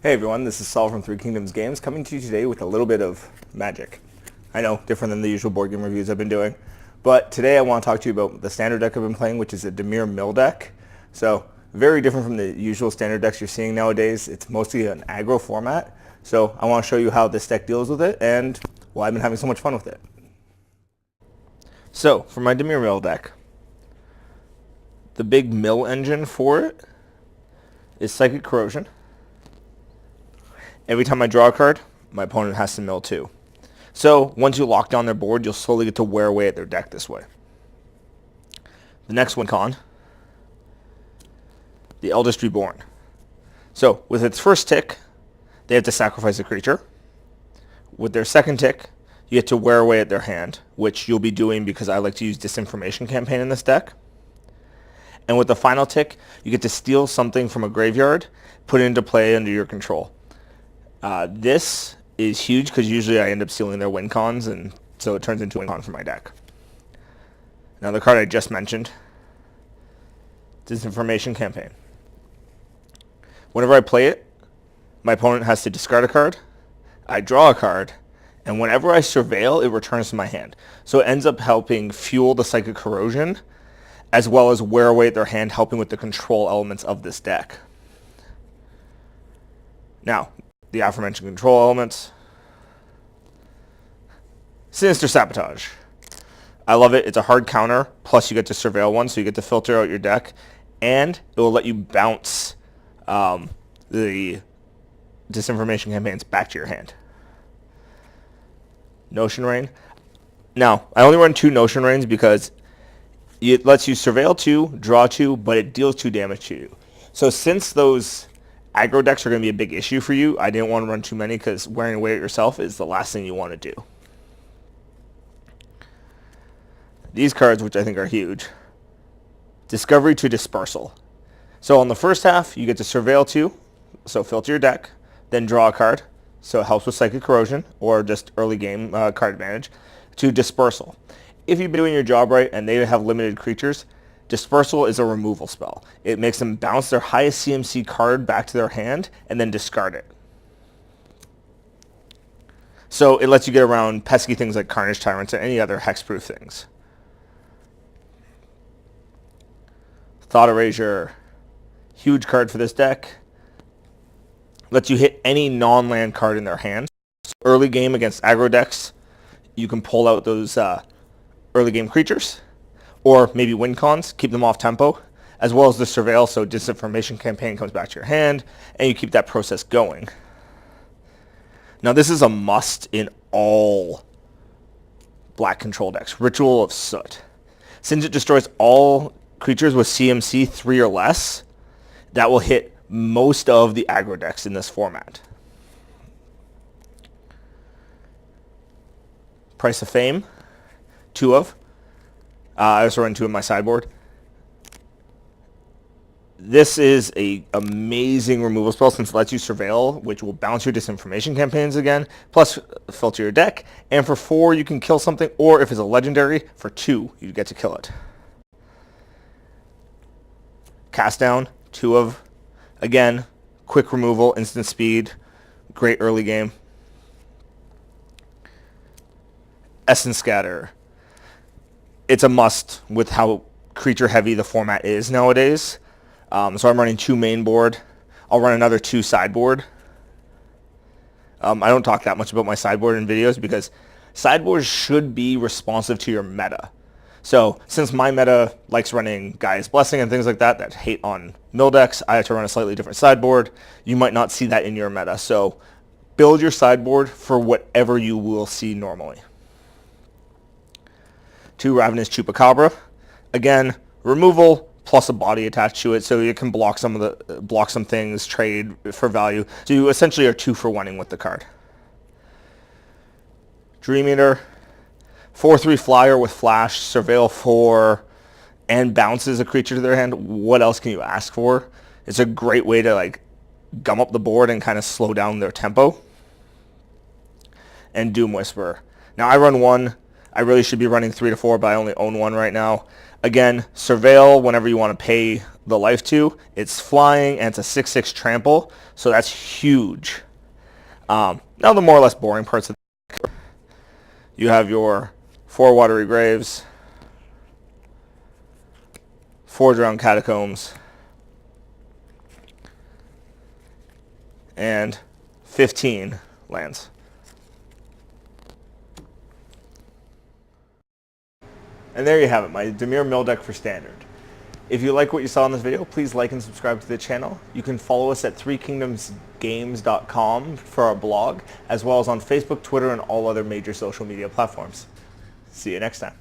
Hey everyone, this is Saul from Three Kingdoms Games coming to you today with a little bit of magic. I know, different than the usual board game reviews I've been doing, but today I want to talk to you about the standard deck I've been playing, which is a Dimir mill deck. So, very different from the usual standard decks you're seeing nowadays. It's mostly an aggro format, so I want to show you how this deck deals with it and why I've been having so much fun with it. So, for my Dimir mill deck, the big mill engine for it is Psychic Corrosion. Every time I draw a card, my opponent has to mill too. So once you lock down their board, you'll slowly get to wear away at their deck this way. The next one, the Eldest Reborn. So with its first tick, they have to sacrifice a creature. With their second tick, you get to wear away at their hand, which you'll be doing because I like to use Disinformation Campaign in this deck. And with the final tick, you get to steal something from a graveyard, put it into play under your control. This is huge because usually I end up stealing their win cons, and so it turns into a win con for my deck. Now the card I just mentioned, Disinformation Campaign. Whenever I play it, my opponent has to discard a card, I draw a card, and whenever I surveil, it returns to my hand. So it ends up helping fuel the Psychic Corrosion, as well as wear away at their hand, helping with the control elements of this deck. Now, the aforementioned control elements. Sinister Sabotage. I love it. It's a hard counter, plus you get to surveil one, so you get to filter out your deck, and it will let you bounce the Disinformation Campaigns back to your hand. Notion Rain. Now, I only run 2 Notion Rains because it lets you surveil 2, draw 2, but it deals 2 damage to you. So since those aggro decks are going to be a big issue for you, I didn't want to run too many because wearing away at yourself is the last thing you want to do. These cards, which I think are huge. Discovery to Dispersal. So on the first half, you get to surveil 2, so filter your deck, then draw a card, so it helps with Psychic Corrosion, or just early game card advantage, to Dispersal. If you've been doing your job right and they have limited creatures, Dispersal is a removal spell. It makes them bounce their highest CMC card back to their hand and then discard it. So it lets you get around pesky things like Carnage Tyrants and any other hexproof things. Thought Erasure. Huge card for this deck. Lets you hit any non-land card in their hand. So early game against aggro decks, you can pull out those early game creatures, or maybe win cons, keep them off tempo, as well as the surveil, so Disinformation Campaign comes back to your hand, and you keep that process going. Now this is a must in all black control decks, Ritual of Soot. Since it destroys all creatures with CMC 3 or less, that will hit most of the aggro decks in this format. Price of Fame, 2 of. I also run 2 in my sideboard. This is a amazing removal spell since it lets you surveil, which will bounce your Disinformation Campaigns again, plus filter your deck. And for 4, you can kill something, or if it's a legendary, for 2, you get to kill it. Cast Down, 2 of. Again, quick removal, instant speed, great early game. Essence Scatter. It's a must with how creature heavy the format is nowadays. So I'm running 2 main board. I'll run another 2 sideboard. I don't talk that much about my sideboard in videos because sideboards should be responsive to your meta. So since my meta likes running Gaia's Blessing and things like that that hate on mill decks, I have to run a slightly different sideboard. You might not see that in your meta. So build your sideboard for whatever you will see normally. 2 Ravenous Chupacabra. Again, removal plus a body attached to it, so you can block some things, trade for value. So you essentially are 2 for 1-ing with the card. Dream Eater. 4/3 flyer with flash, surveil 4, and bounces a creature to their hand. What else can you ask for? It's a great way to gum up the board and kind of slow down their tempo. And Doom Whisperer. Now I run 1. I really should be running 3 to 4, but I only own 1 right now. Again, Surveil whenever you want to pay the life to. It's flying and it's a 6/6 trample, so that's huge. Now the more or less boring parts of the deck. You have your 4 Watery Graves, 4 Drowned Catacombs, and 15 lands. And there you have it, my Dimir mill deck for Standard. If you like what you saw in this video, please like and subscribe to the channel. You can follow us at threekingdomsgames.com for our blog, as well as on Facebook, Twitter, and all other major social media platforms. See you next time.